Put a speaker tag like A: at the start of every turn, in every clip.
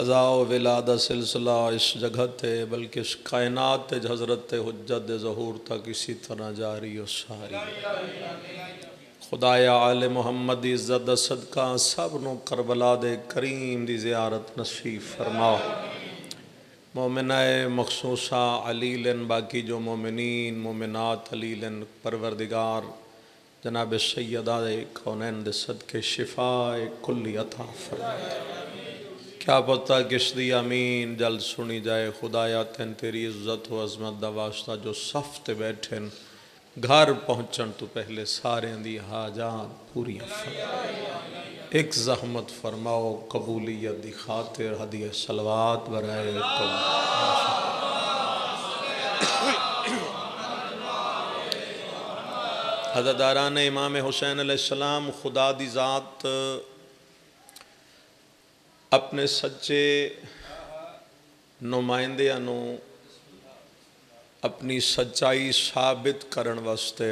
A: قضاء و ولادت سلسلہ اس جگہ تے بلکہ اس کائنات تے حضرت حجت ظہور تک اسی طرح جاری و ساری خدایا آل محمد عزت صدقہ سب نو کربلا دے کریم دی زیارت نصیب فرما مومنہ مخصوصہ علیلن باقی جو مومنین مومنات علیلن پروردگار جناب سیدہ کونین دے صدقے شفاء کلی عطا فرمائے کیا پتہ کس دی امین جلد سنی جائے خدایا تین تیری عزت و عظمت دا واسطہ جو صف تے بیٹھن گھر پہنچن تو پہلے سارے دی حاجات پوری فرمائے ایک زحمت فرماؤ قبولیت دی خاطر ہدیہ صلوات برائے عزاداران امام حسین علیہ السلام خدا دی ذات اپنے سچے نمائندیاں نو اپنی سچائی ثابت کرن واسطے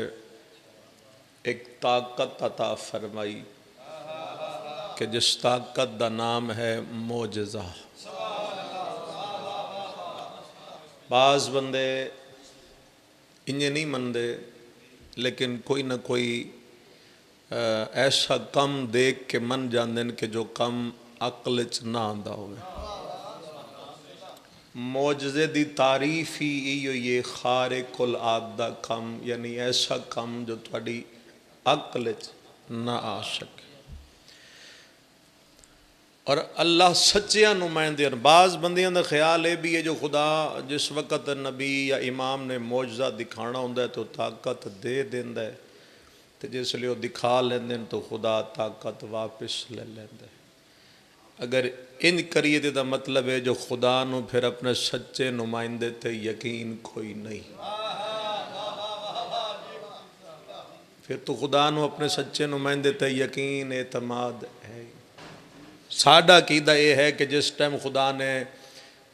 A: ایک طاقت عطا فرمائی کہ جس طاقت دا نام ہے معجزہ بعض بندے انہیں نہیں مندے لیکن کوئی نہ کوئی ایسا کم دیکھ کے من جاندن کہ جو کم عقل چ نہ آندا ہوئے معجزے دی تعریف ہی یہ خارق العادہ کم یعنی ایسا کم جو تھوڑی عقل چ نہ آ سکے اور اللہ سچیاں نمائندے بعض بندیاں دا خیال ہے بھی ہے جو خدا جس وقت نبی یا امام نے معجزہ دکھانا ہوندہ ہے تو طاقت دے دیندہ ہے تو جس لئے وہ دکھا لیندے تو خدا طاقت واپس لے لیندے اگر ان کریے دا مطلب ہے جو خدا نو پھر اپنے سچے نمائندے تے یقین کوئی نہیں پھر تو خدا نو اپنے سچے نمائندے تے یقین اعتماد ہے ساڈا عقیدہ یہ ہے کہ جس ٹائم خدا نے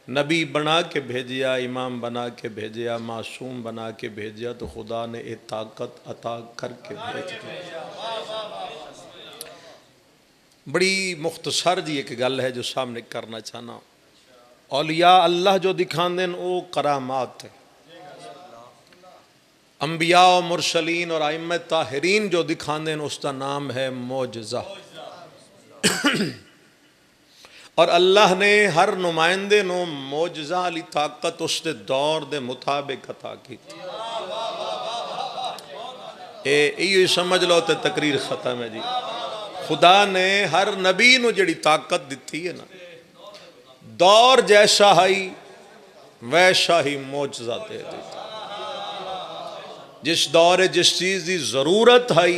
A: نبی بنا کے بھیجیا امام بنا کے بھیجیا معصوم بنا کے بھیجیا تو خدا نے یہ طاقت عطا کر کے بھیج دیا بڑی مختصر جی ایک گل ہے جو سامنے کرنا چاہنا اولیاء اللہ جو دکھان دیں وہ کرامات ہے انبیاء و مرسلین اور ائمہ طاہرین جو دکھان دیں اس کا نام ہے معجزہ اور اللہ نے ہر نمائندے نو معجزہ علی طاقت اس دے دور دے مطابق عطا کی تھی یہ سمجھ لو تے تقریر ختم ہے جی خدا نے ہر نبی نو جڑی طاقت دیتی ہے نا دور جیسا ہی ویسا ہی معجزہ دے دیتا جس دور جس چیز دی ضرورت ہے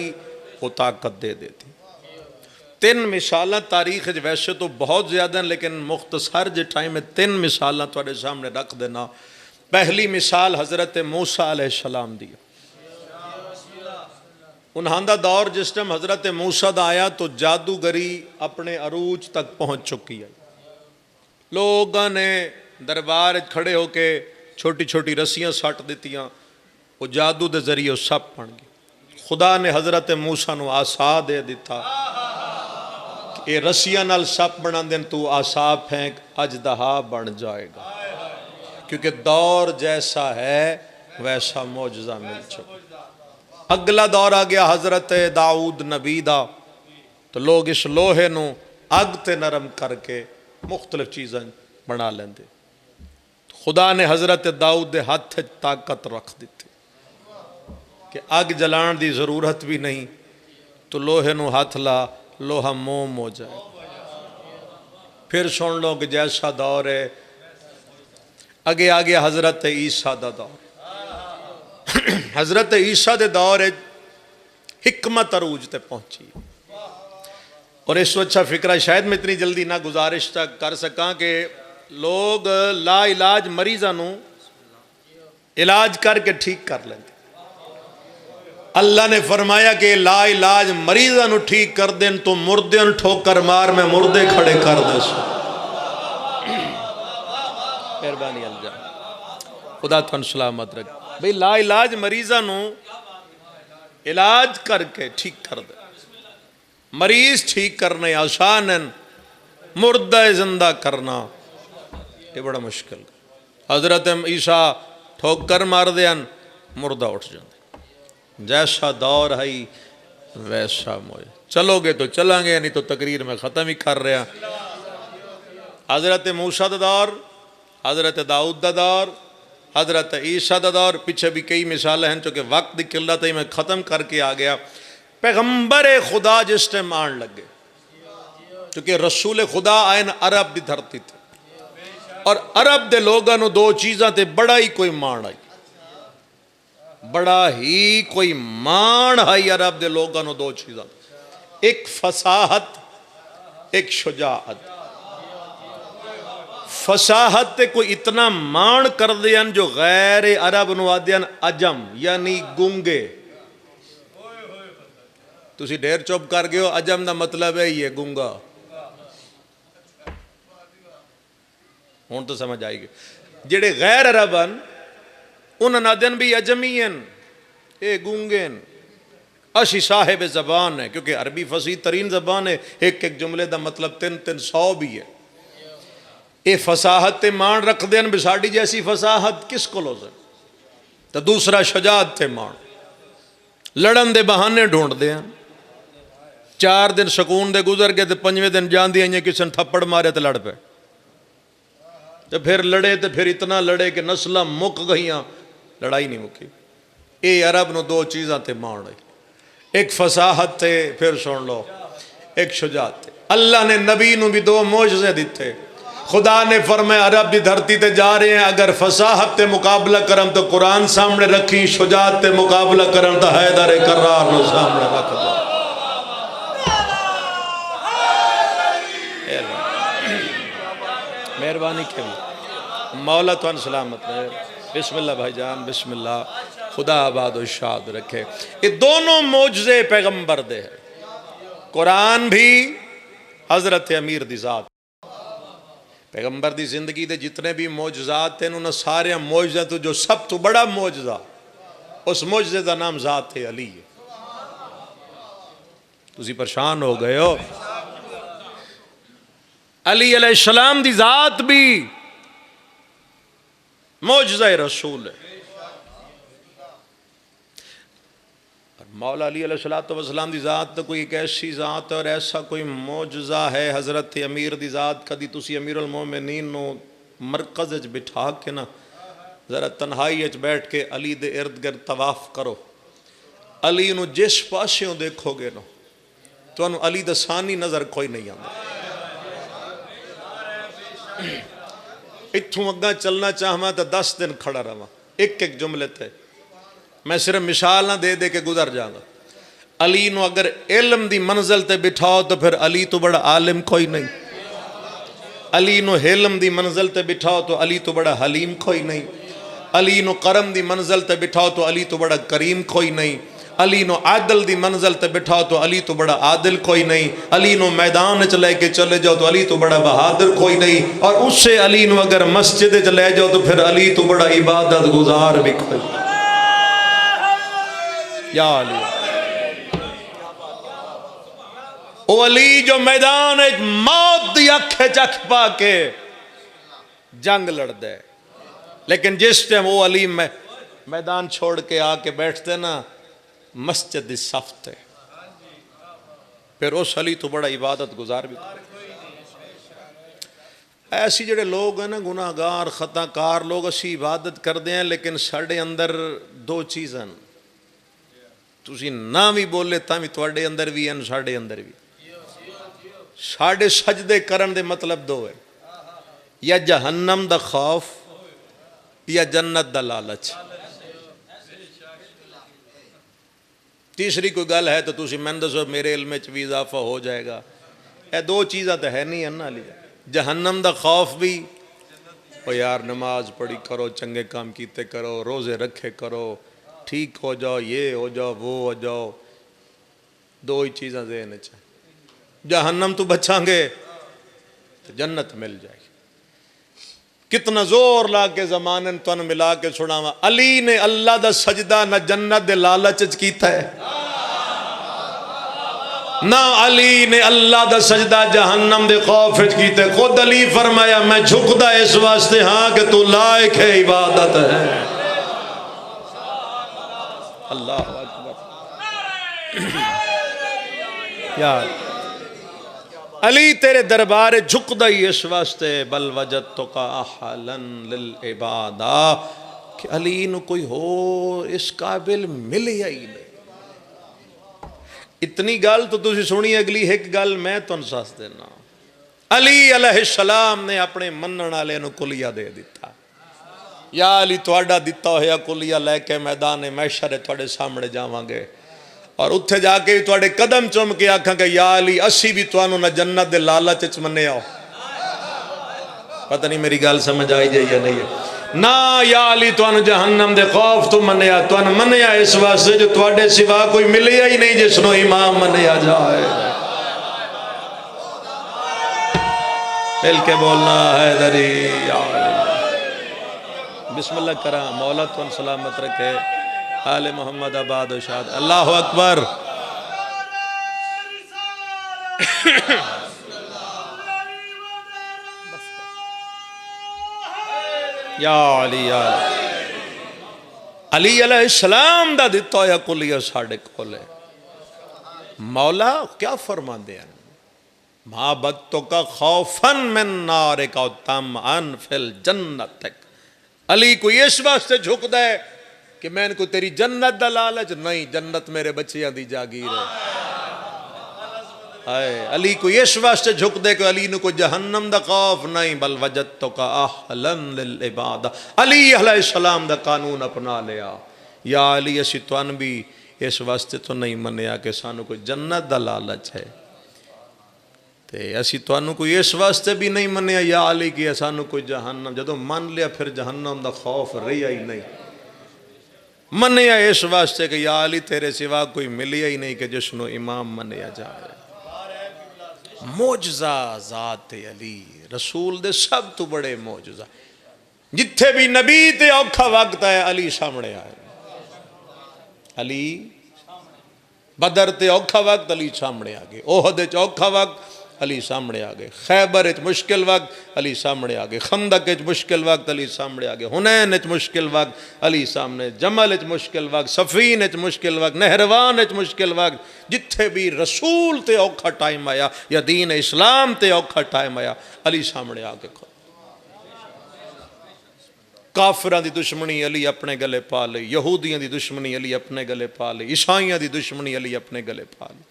A: وہ طاقت دے دیتی 3 مثالہ تاریخ ویسے تو بہت زیادہ ہیں لیکن مختصر جے ٹائم میں 3 مثالہ تھوڑے سامنے رکھ دینا پہلی مثال حضرت موسیٰ علیہ السلام دی انہاں دا دور جس ٹائم حضرت موسیٰ دا آیا تو جادوگری اپنے عروج تک پہنچ چکی ہے لوگاں نے دربار کھڑے ہو کے چھوٹی چھوٹی رسیاں سٹ دیتیاں وہ جادو دے ذریعے سب بن گئی خدا نے حضرت موسیٰ نو آسا دے دیتا یہ رسیاں نال سپ بنا دیں تو آسا پھینک اجدہا بن جائے گا کیونکہ دور جیسا ہے ویسا معجزہ مل چکا اگلا دور آ گیا حضرت داؤد نبی دا تو لوگ اس لوہے نو اگ تے نرم کر کے مختلف چیزیں بنا لیندے خدا نے حضرت داؤد دے ہاتھ طاقت رکھ دیتے کہ اگ جلان دی ضرورت بھی نہیں تو لوہے نو ہاتھ لا لوہا موم ہو جائے پھر سن لو کہ جیسا دور ہے آگے آگے حضرت عیسیٰ دا دور حضرت عیسیٰ دے دور ہے حکمت عروج تے پہنچی اور اس وچھا فکرہ شاید میں اتنی جلدی نہ گزارش تک کر سکاں کہ لوگ لا علاج مریضاں نو علاج کر کے ٹھیک کر لیندے اللہ نے فرمایا کہ لا علاج مریضاں نو ٹھیک کر دیں تو مردیاں ٹھوکر مار میں مردے کھڑے کر دے سو مہربانی اللہ خدا تھن سلامت رکھ بھئی لا علاج مریضاں نو علاج کر کے ٹھیک کر دے مریض ٹھیک کرنے آسان ہیں مردہ زندہ کرنا یہ بڑا مشکل. حضرت عیسیٰ ٹھوکر مار دیان مردہ اٹھ جاندے. جیسا دور ہے ویسا موجود. چلو گے تو چلیں گے، نہیں تو تقریر میں ختم ہی کر رہے ہیں. حضرت موسیٰ دا دور، حضرت داؤد دا دور، حضرت عیسیٰ دا دور، پیچھے بھی کئی مثالیں ہیں چونکہ وقت دی قلت ہے میں ختم کر کے آ گیا. پیغمبر خدا جس ٹائم آن لگے، چونکہ رسول خدا آئین عرب دی دھرتی تھی اور عرب دے لوگاں نو دو چیزاں تے بڑا ہی کوئی مان آئی، بڑا ہی کوئی مان آئی عرب دے لوگاں نو دو چیزاں، ایک فصاحت ایک شجاعت. فصاحت تے کوئی اتنا مان کر دیاں جو غیر عرب نو آدیاں عجم یعنی گونگے. تسی ڈھیر چوب کر گئے ہو، عجم دا مطلب ہے یہ گونگا. ہون تو سمجھ آئی گئے. جڑے غیر عربن انہاں نادن بھی عجمی ہیں، اے گونگے ہیں. اسی صاحب زبان ہے کیونکہ عربی فصیح ترین زبان ہے، ایک ایک جملے دا مطلب 300 بھی ہے. اے فصاحت تے مان رکھ دیں بساڑی جیسی فصاحت کس کو لو سکتے. تو دوسرا شجاعت تے مان، لڑن دے بہانے ڈھونڈ دیں. 4 دن سکون دے گزر گئے تو 5ویں دن جان دیا کسی نے تھپڑ مارے تو لڑ پہ، تو پھر لڑے تو پھر اتنا لڑے کہ نسلہ مک گئیاں، لڑائی نہیں مکی. اے عرب نو دو چیزاں تے مان رہی، ایک فصاحت تے پھر سن لو ایک شجاعت تے. اللہ نے نبی نو بھی 2 معجزے دیتے. خدا نے فرمایا عرب دی دھرتی تے جا رہے ہیں، اگر فصاحت تے مقابلہ کرم تو قرآن سامنے رکھی، شجاعت تے مقابلہ کرم تو حیدر کرار نو سامنے رکھ دو. مہربانی کے مولا تو سلامت رہے. بسم اللہ بھائی جان، بسم اللہ. خدا آباد و شاد رکھے. یہ دونوں معجزے پیغمبر دے ہیں. قرآن بھی حضرت امیر دی ذات. پیغمبر دی زندگی دے جتنے بھی معجزات ہیں انہوں سارے معجزات تو جو سب تو بڑا معجزہ اس معجزے دا نام ذات علی ہے. تسی پریشان ہو گئے ہو. علی علیہ السلام دی ذات بھی معجزہ رسول ہے. مولا علی علیہ السلام دی ذات تو کوئی ایک ایسی ذات ہے اور ایسا کوئی معجزہ ہے. حضرت امیر دی ذات کدی تسی امیر المومنین نو مرکز اچ بٹھا کے نا ذرا تنہائی اچ بیٹھ کے علی دے ارد گرد طواف کرو. علی نو جس پاسیوں دیکھو گے نا تو انہوں علی دا ثانی نظر کوئی نہیں آتا. اتھوں اگاں چلنا چاہواں تو 10 دن کھڑا رہا ایک ایک جملے تے. میں صرف مثال نہ دے دے کے گزر جاؤں گا. علی نو اگر علم دی منزل تے بٹھاؤ تو پھر علی تو بڑا عالم کوئی نہیں. علی نو حلم دی منزل تے بٹھاؤ تو علی تو بڑا حلیم کوئی نہیں. علی نو کرم دی منزل تے بٹھاؤ تو علی تو بڑا کریم کوئی نہیں. علی نو عادل دی منزل تے بٹھاؤ تو علی تو بڑا عادل کوئی نہیں. علی نو میدان چ لے کے چلے جاؤ تو علی تو بڑا بہادر کوئی نہیں. اور اس سے علی نو اگر مسجد چ لے جاؤ تو پھر علی تو بڑا عبادت گزار بھی کوئی نہیں. یا علی او علی جو میدان موت دی اکھے چکھ پا کے جنگ لڑ دے، لیکن جس ٹائم وہ علی میدان چھوڑ کے آ کے بیٹھتے نا مسجد دی صف تے، پھر اس علی تو بڑا عبادت گزار بھی. ایسی جڑے لوگ ہیں نا گناہگار خطا کار لوگ، اسی عبادت کر دیں لیکن ساڑھے اندر 2 چیزیں تسی نہ بھی بولے تاں بھی تواڈے اندر بھی ہیں ساڑھے اندر بھی. ساڑھے سجدے کرن دے مطلب 2 ہے، یا جہنم دا خوف یا جنت دا لالچ. تیسری کوئی گل ہے تو تسی میں دسو میرے علم وچ بھی اضافہ ہو جائے گا. اے 2 چیزاں تو ہے نہیں ہیں نا علی. جہنم دا خوف بھی او یار نماز پڑھی کرو، چنگے کام کیتے کرو، روزے رکھے کرو، ٹھیک ہو جاؤ، یہ ہو جاؤ وہ ہو جاؤ. 2 ہی چیزاں ذہن چاہیے. جہنم تو بچاں گے تو جنت مل جائے گی. کتنا زور لا کے زمانن تو ان ملا کے سناوا. علی نے اللہ دا سجدہ نہ جنت دے لالچ کیتا ہے. نہ علی نے اللہ دا سجدہ جہنم دے خوف وچ کیتے، خود علی فرمایا میں جھکدا اس واسطے ہاں کہ تو لائق ہے عبادت ہے۔ اللہ اکبر یار علی تیرے دربار جھکدا ہی اس واسطے، بل وجدتک احلا للعبادہ، کہ علی نو کوئی ہو اس قابل ملیا ہی نہیں۔ اتنی گل تو تسی سنی، اگلی ایک گل میں تن سس دینا۔ علی علیہ السلام نے اپنے منن والے نو کلیہ دے دیتا، یا علی تواڈا دتا ہویا کلیہ لے کے میدان محشر تواڈے سامنے جاواں گے، اور اتھے جا کے تواڈے قدم چوم کے آکھاں گے یا علی اسی بھی تانوں نہ جنت دے لالچ وچ منیا۔ پتہ نہیں میری گل سمجھ آئی جائے یا نہیں ہے؟ نہ یا علی تانوں جہنم دے خوف تو منیا، تانوں منیا اس واسطے جو تواڈے سوا کوئی ملیا ہی نہیں جس نو امام منیا جائے۔ مل کے بولنا حیدری یا علی۔ بسم اللہ کرا، مولا تن سلامت رکھے، آل محمد آباد و شاد۔ اللہ اکبر۔ یا علی یا علی علیہ السلام دا دتا ہویا کلیہ ساڑے کولے۔ مولا کیا فرما دیا؟ ما بکتک خوفا من نارک و طمعا فی الجنتک۔ علی کوئی اس واسطے جھک دے کہ میں ان کو تیری جنت دا لالچ نہیں، جنت میرے بچیاں دی جاگیر ہے۔ علی کوئی اس واسطے جھک دے کہ علی نو کوئی جہنم دا خوف نہیں، بل وجدتک احلا للعبادہ۔ علی علیہ السلام دا قانون اپنا لیا، یا علی اسی توان بھی اس واسطے تو نہیں منیا کہ سانو کوئی جنت دا لالچ ہے، تے اسی توانو کوئی اس واسطے بھی نہیں منیا یا علی کی سانو کوئی جہنم، جدو من لیا پھر جہنم دا خوف رہیا ہی نہیں۔ منیا اس واسطے کہ یا علی تیرے سوا کوئی ملیا ہی نہیں کہ جس نو امام منیا جائے۔ معجزہ ذات علی، رسول دے سب تو بڑے معجزہ، جتھے بھی نبی تے اوکھا وقت ہے علی سامنے آئے۔ علی بدر تے اوکھا وقت علی سامنے آگے، احد تے اوکھا وقت علی سامنے آگے، خیبر اچ مشکل وقت علی سامنے آگے، خندق اچ مشکل وقت علی سامنے آگے، حنین اچ مشکل وقت علی سامنے، جمل اچ مشکل وقت، صفین اچ مشکل وقت، نہروان اچ مشکل وقت، جتھے بھی رسول تے اوکھا ٹائم آیا یا دین اسلام تے اوکھا ٹائم آیا علی سامنے آگے کھو۔ کافران دی دشمنی علی اپنے گلے پا لئی، یہودیاں دی دشمنی علی اپنے گلے پا لئی، عیسائیاں دی دشمنی علی اپنے گلے پا لئی۔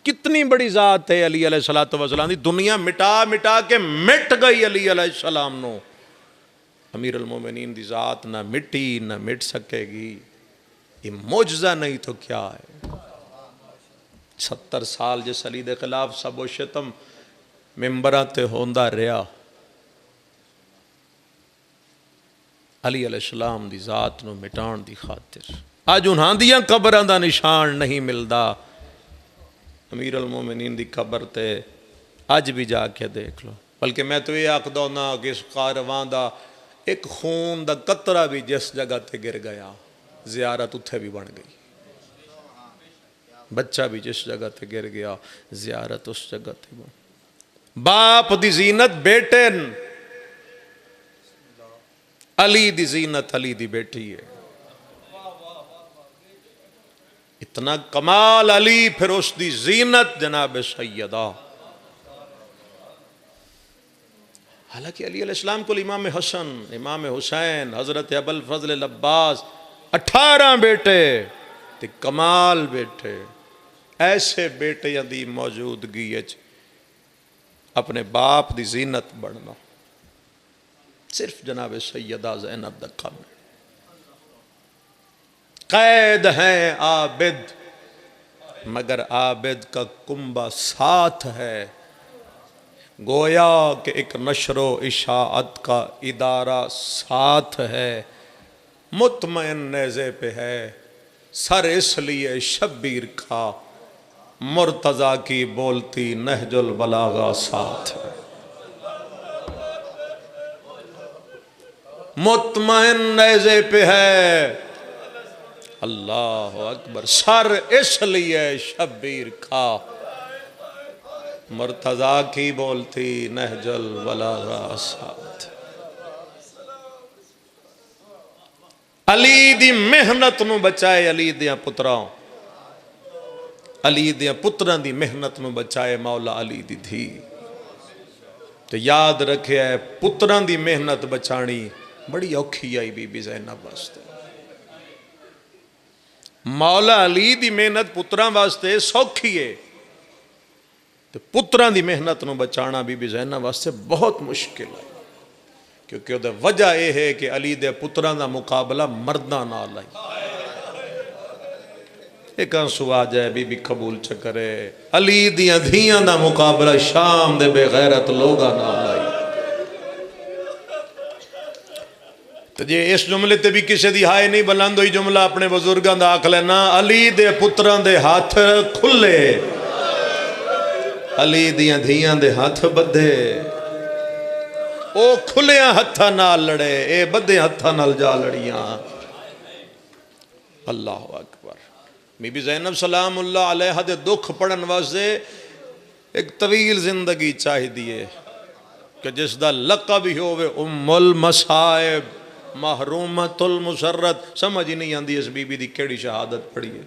A: کتنی بڑی ذات ہے علی علیہ السلام دی، دنیا مٹا مٹا کے مٹ گئی علی علیہ السلام نو، امیر المومنین دی ذات نہ مٹی نہ مٹ سکے گی۔ یہ معجزہ نہیں تو کیا ہے؟ 70 سال جس علی دے خلاف سب و شتم ممبران تے ہوندا رہا، علی علیہ السلام دی ذات نو مٹان دی خاطر آج انہاں دیاں قبران دا نشان نہیں ملدا۔ امیر المومنین دی قبر تے آج بھی جا کے دیکھ لو، بلکہ میں تو یہ آکھ دو نا کہ اس کاروان دا ایک خون دا قطرہ بھی جس جگہ تے گر گیا زیارت اتھے بھی بن گئی، بچہ بھی جس جگہ تے گر گیا زیارت اس جگہ تے بن۔ باپ دی زینت بیٹے، علی دی زینت علی دی بیٹی ہے۔ اتنا کمال علی، پھر اس دی زینت جناب سیدہ۔ حالانکہ علی علیہ السلام کو امام حسن، امام حسین، حضرت ابو الفضل العباس 18 بیٹے تے کمال بیٹے، ایسے بیٹے دی موجودگی اپنے باپ دی زینت بڑھنا، صرف جناب سیدہ زینب دا کم ہے۔ قید ہیں عابد مگر عابد کا کنبہ ساتھ ہے، گویا کہ ایک نشر و اشاعت کا ادارہ ساتھ ہے، مطمئن نیزے پہ ہے سر اس لیے شبیر کا، مرتضیٰ کی بولتی نہج البلاغہ ساتھ ہے۔ مطمئن نیزے پہ ہے، اللہ اکبر. سر اس لیے شبیر کھا مرتضی کی بولتی نہج البلاغہ ساتھ. علی دی محنت نو بچائے علی دیاں پتراں، علی دیاں پتراں دی محنت نو بچائے مولا علی دی دھی. تو یاد رکھے ہے پتراں دی محنت بچانی بڑی اوکھی آئی بی بی زینب واسطے. مولا علی دی محنت پتراں واسطے سوکھی ہے، تو پتراں دی محنت نو بچانا بی بی زینب واسطے بہت مشکل ہے، کیونکہ وہ وجہ یہ ہے کہ علی دے پتراں دا مقابلہ مرداں نال ہے. ایک آنسو آ جائے بی بی قبول چکرے علی دیاں دھیاں دا مقابلہ شام دے بے غیرت لوگاں نال آئی. تو جے اس جملے تے بھی کسی دی ہائے نہیں بلند ہوئی جملہ اپنے بزرگاں دا آکھ لینا علی دے پتراں دے ہاتھ کھلے علی دیاں دھیاں دے ہاتھ بدھے. او کھلیاں ہتھاں نال لڑے اے بدھے ہتھاں نال جا لڑیاں. اللہ اکبر. بی بی زینب سلام اللہ علیہ دے دکھ پڑھن واسطے ایک طویل زندگی چاہی دیئے کہ جس دا لقب ہی ہوئے ام المصائب محرومت المسرت. سمجھ ہی نہیں آندی اس بی بی دی کیڑی شہادت پڑھی ہے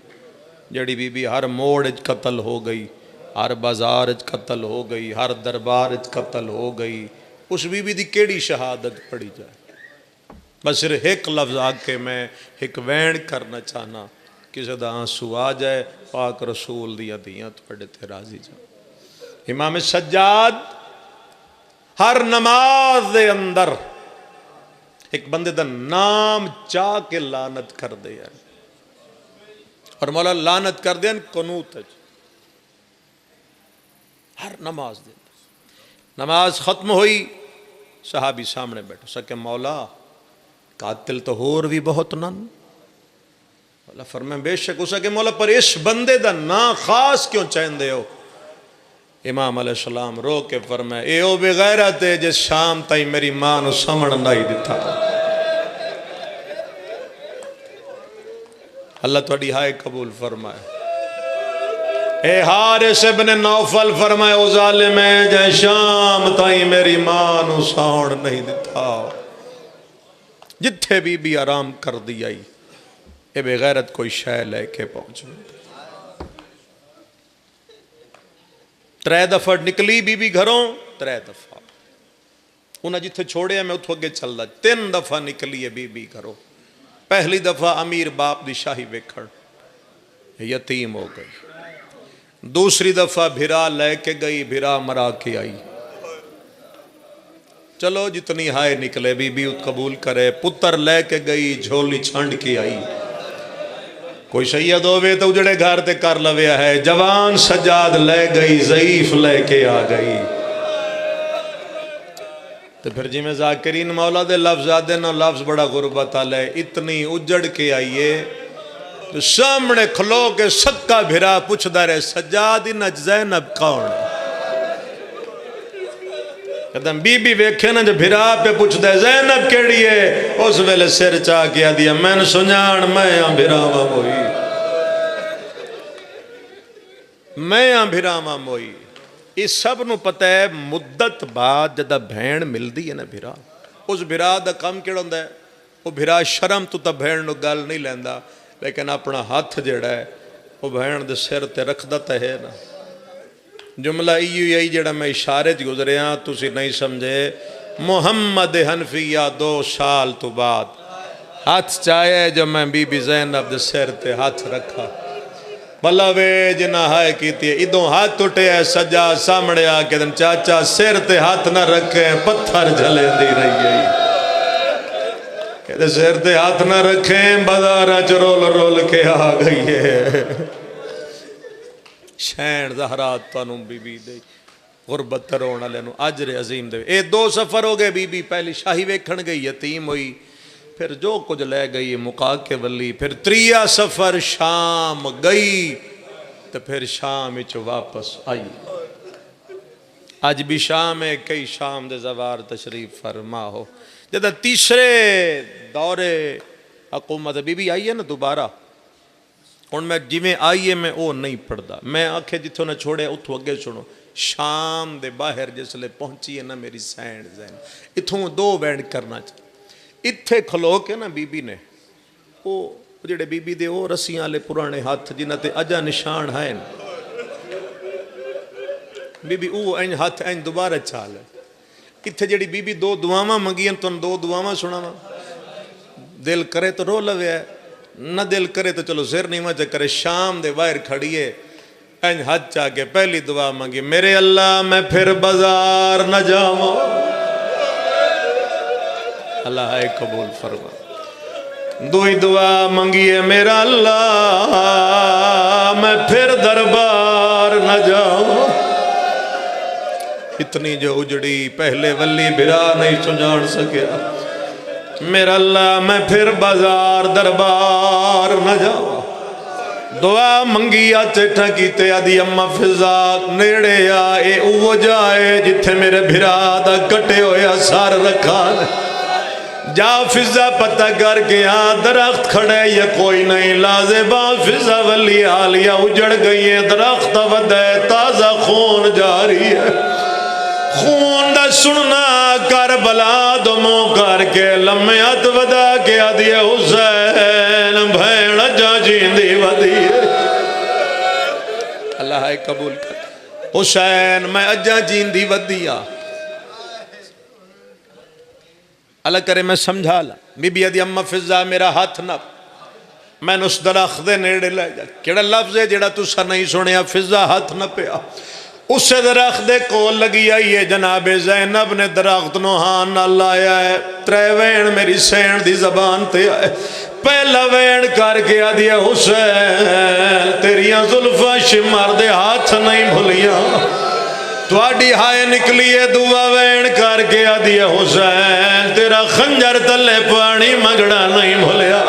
A: جڑی بی بی ہر موڑ اچ قتل ہو گئی، ہر بازار اچ قتل ہو گئی، ہر دربار اچ قتل ہو گئی. اس بی بی دی کیڑی شہادت پڑھی جائے. بس صرف ایک لفظ آکے میں ایک وین کرنا چاہنا کسی دا آنسو آ جائے پاک رسول دیا دیاں توڑے تے راضی جائے. امام سجاد ہر نماز دے اندر ایک بندے دا نام چاہ کے لعنت کر دے یار. اور مولا لعنت کر دیں قنوت ہے ہر نماز دے. نماز ختم ہوئی صحابی سامنے بیٹھو سکے مولا قاتل تو ہور بھی بہت نن. مولا فرمائے بے شک ہو سکے مولا پر اس بندے دا نا خاص کیوں چاہن دے ہو. امام علیہ السلام رو کے فرمائے اے او بغیرت ہے جس شام تائی میری ماں نو سمڑ نہیں دیتا. اللہ توڑی ہائے قبول فرمائے. اے حارث ابن نوفل فرمائے او ظالم ہے جے شام تائی میری ماں نو ساؤڑ نہیں دیتا. جتھے بی آرام کر دی آئی اے بے غیرت کوئی شے لے کے پہنچ. 3 دفعہ نکلی بی گھروں 3 دفعہ انہاں جتھے چھوڑے ہیں میں اتھو اگے چل دا. 3 دفعہ نکلی ہے بی گھروں. پہلی دفعہ امیر باپ دی شاہی ویکھن یتیم ہو گئی. دوسری دفعہ بھرا لے کے گئی بھرا مرا کے آئی. چلو جتنی ہائے نکلے بی قبول کرے. پتر لے کے گئی جھولی چھنڈ کے آئی. کوئی سید ہوئے تو اجڑے گھر تے کر لویا ہے. جوان سجاد لے گئی ضعیف لے کے آ گئی. تو پھر جی میں ذاکرین مولا دے لفظ آدھے نا لفظ بڑا غربت آلے. اتنی اجڑ کے آئیے تو سامنے کھلو کے سکا بھرا پوچھ دارے سجاد انج زینب کون. کہتا بی ویکھے نا جو بھرا پہ پوچھ دے زینب کیڑی ہے اس ویلے سر چاہ کیا دیا میں نے سنجان میں آن بھراما موئی میں آن بھراما موئی. اس سب نو پتہ ہے مدت بعد جدہ بھین مل دی ہے نا بھرا اس بھرا دا کم کیڑا ہوندا ہے. وہ بھرا شرم تو تا بھین نو گل نہیں لیندا لیکن اپنا ہاتھ جڑا ہے وہ بھین دے سر تے رکھ دتا ہے نا. جملہ یہی جڑا میں اشارے چ گزرے ہاں تسی نہیں سمجھے. محمد حنفیہ 2 سال تو بعد ہاتھ چاہے جو میں بی زینب دے سر تے ہاتھ رکھا. بھلا وے جنہ ہائے کیتی ہے ادھوں ہاتھ ٹوٹے ہے سجا سامنے آ کے دن چاچا سر تے ہاتھ نہ رکھے پتھر جھلے دی رہی گئی. کہتے سر تے ہاتھ نہ رکھیں بازارہ چ رول کے آ گئی ہے. شین زہرات تانوں بی دے غربت ترونا لینو عجر عظیم دے. اے 2 سفر ہو گئے بی پہلی شاہی ویکھن گئی یتیم ہوئی پھر جو کچھ لے گئی مقا کے ولی. پھر 3 سفر شام گئی تو پھر شام اچ واپس آئی. آج بھی شام ہے کئی شام دے زوار تشریف فرما ہو. جدہ تیسرے دورے حکومت بی آئی ہے نا دوبارہ ہوں میں جویں آئیے میں وہ نہیں پڑھتا، میں آخے جتوں نہ چھوڑے اتوں اگے سنو. شام دے باہر جسلے پہنچی ہے نا میری سینڈ زین اتوں 2 وینڈ کرنا چاہیے. اتھے کھلو کے نا بی بی نے وہ جڑے بی بی دے وہ رسیاں والے پرانے ہاتھ جنہ تے اجا نشان ہیں بی بی وہ این ہاتھ این دوبارہ چال ہے. اتھے جڑی بی بی 2 دعاواں منگیاں تو 2 دعاواں سناواں. دل کرے تو رو لوے ہے، نہ دل کرے تو چلو سر نہیں مچ کرے. شام دے باہر کھڑیے این ہاتھ چاہ کے پہلی دعا مانگی، میرے اللہ میں پھر بازار نہ جاؤں. اللہ ہے قبول فرما. دوئی دعا منگیے، میرا اللہ میں پھر دربار نہ جاؤں. اتنی جو اجڑی پہلے ولی برا نہیں سنجان سکیا. میرا اللہ میں پھر بازار دربار نہ جاؤں. دعا منگی چٹھا کیتے آدھی اما فضا نیڑے آئے او جائے جتھے میرے بھرا دا کٹے ہویا سار رکھا. جا فضا پتہ کر کے درخت کھڑے یا کوئی نہیں. لازبا فضا ولی آلیا اجڑ گئی ہے، درخت ودے تازہ خون جاری ہے. خون دا سننا کربلا دمو کر کے لمحات ودا کے آدھی حسین بھین جا جیندی ودی. اللہ ہے قبول کر. حسین میں اجا جیندی ودیا. اللہ کرے میں سمجھا لا. بی بی آدھی اما فضا میرا ہاتھ نہ میں اس درخت دے نیڑے لے جا. کیڑا لفظ ہے جیڑا تسا نہیں سنیا؟ فضا ہاتھ نہ پیا. اس درخت دے کول لگی آئی ہے. جناب زینب نے درخت نو ہان نہ لایا ہے. 3 وین میری سین دی زبان تے آئے. پہلا وین کر کے آدھی حسین تیریاں زلفاں شمار دے ہاتھ نہیں بھولیاں. تواڈی ہائے نکلی ہے. دعا وین کر کے آدھی حسین تیرا خنجر تلے پانی مگڑا نہیں بھولیا.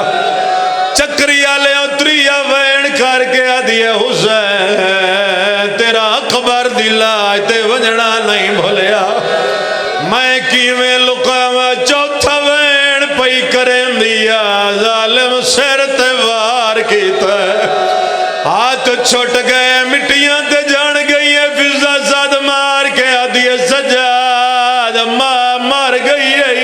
A: چکری آلے اتریا وین کر کے آدھی حسین تیرا اکبر دلاج تے وجڑا نہیں بھولیا. میں کیویں لکاواں چوتھا وین پئی کریں دیا. ظالم سر تے وار کیتا ہاتھ چھٹ گئے مٹیاں تے جان گئی ہے. فضا زد مار کے آدھی سجاد مار گئی ہے.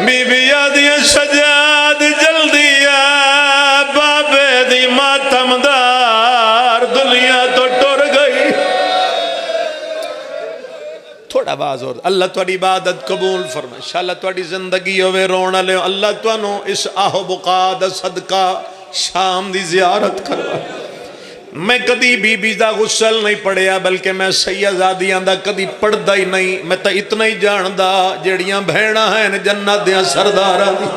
A: بی بی آدھی سجاد جلدی آ بابے دی ماتم دار دنیا تو ٹر گئی. تھوڑا باز اور اللہ تواڈی عبادت قبول فرما. انشاءاللہ تواڈی زندگی ہوئے رونا لے. اللہ توانو اس آہ بقا دا صدقہ شام دی زیارت کروا. میں کدی بی بی دا غسل نہیں پڑھیا بلکہ میں سیدزادیاں دا کدی پڑھدا ہی نہیں. میں تا اتنا ہی جاندا جڑیاں بہناں ہیں جنت دیاں سرداراں دی.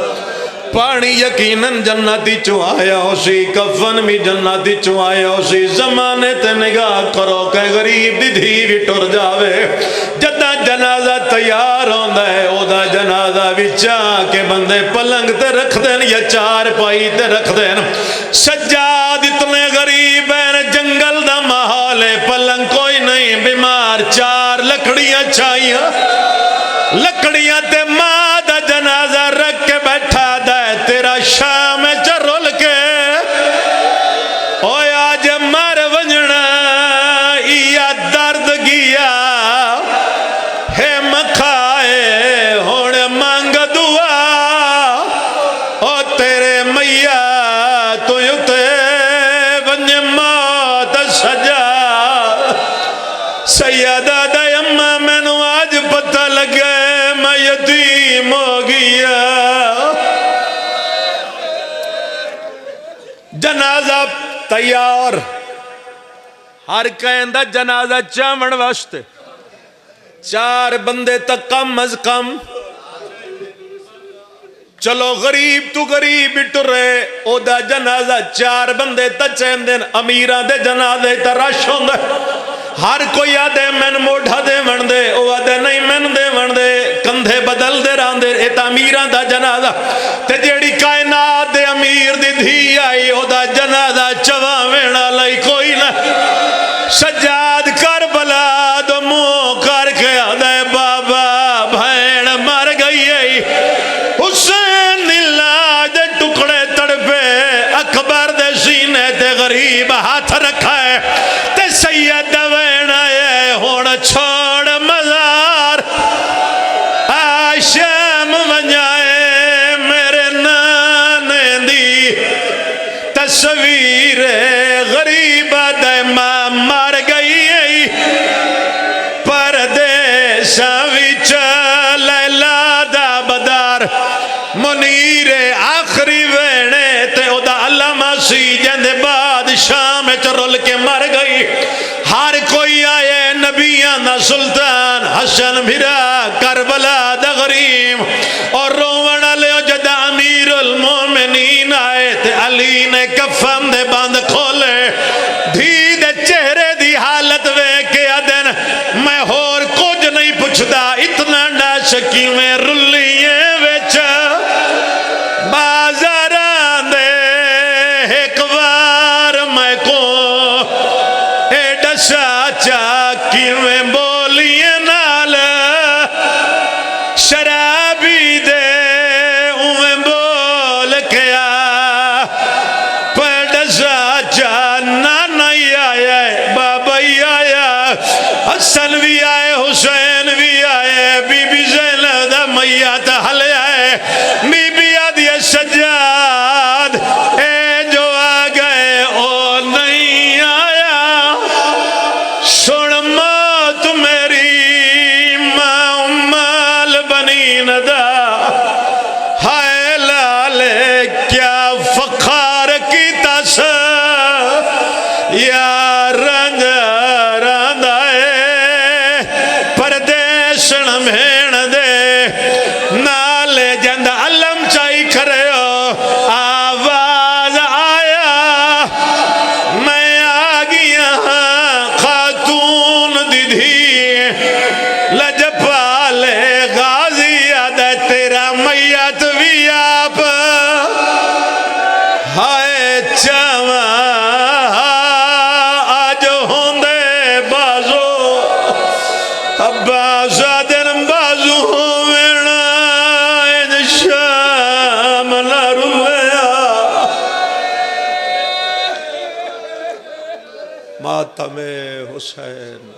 A: پانی یقیناً جنتی چو آیا ہو سی، کفن بھی جنتی چو آیا ہو سی. زمانے تے نگاہ کرو کہ غریب دی دھی بھی ٹر جاوے. جدہ جنازہ تیار ہوندا ہے او دا جنازہ بھی چاہ کے بندے پلنگ تے رکھ دین یا چار پائی تے رکھ دین. سجاد اتنے غریب ہیں جنگل دا محال ہے. پلنگ کوئی نہیں بیمار 4 لکڑیاں چاہیاں. لکڑیاں تے ماں دا جنازہ رکھ کے بیٹھا دے. تیرا شام چرول کے اوے آج مر ونجنا یا درد گیا ہے مکھائے ہون مانگ دعا. او تیرے میاں تو یوتے ونج موت سجا. سیدہ دا اممہ میں نو آج پتہ لگے میں یتیم ہو گیا. جنازہ تیار. ہر کہندہ جنازہ چامن واسطے 4 بندے تک کم از کم. چلو غریب تو غریب ٹرے او دا جنازہ 4 بندے تچین دین. امیران دے جنازے ترش ہوں دے. ہر کوئی آدھے من موڑھا دے من دے او آدھے نہیں من دے من دے. کندھے بدل دے ران دے. ایتا امیران دا جنازہ تے جیڑی کائنات دے امیر دی دھی آئی او دا جنازہ چواں وینا لئی کوئی نہ. سجاد کربلا دو منہ کر کے آدھے بابا بھین مر گئی ہے. حسین دلہ دے ٹکڑے تڑپے اکبر دے غریب ہاتھ رکھا ہے تے سید وینا ہے ہون چھوڑ مزار آشام ونجائے میرے نانے دی تصویر غریب دے ماں مار گئی پردیساں وچ لیلا دا بدار منیر آخری وینے تے او دا علامہ سی جندے بادشاہ میں چرول کے مر گئی ہر کوئی آئے نبیان دا سلطان حسن بھرا کربلا دا غریم اور روون لے جدا امیر المومنین آئے تے علی نے کفن دے بند کھولے دھی دے چہرے دی حالت وے کے ادن میں ہور کچھ نہیں پوچھدا اتنا ڈا شکی میں رلیے وچ بازاران دے ایک وار میں کو ایڈا ساچا کیویں بولیے نال شرابی دے اویں بول کے آ پیڈا ساچا نانا ہی آیا ہے بابا ہی آیا حسن بھی آئے حسین بھی آئے بی بی زینب دا میت حلے آئے بی بی آدھی سجاد اے جو آ گئے او نہیں آیا سن موت میری ماں امال بنی ندا ہائے لالے کیا فخار کی تس یا رنج راندائے پردیسن بھین دے نالے جند علم چائی کرے ہو آواز آیا میں آگیا خاتون دیدھی لجپالے غازی آدھے تیرا میت بھی آپ ہائے چاواں آج ہوندے بازو عباس آدن بازو ہونا این شام نہ رلیا ماتم حسین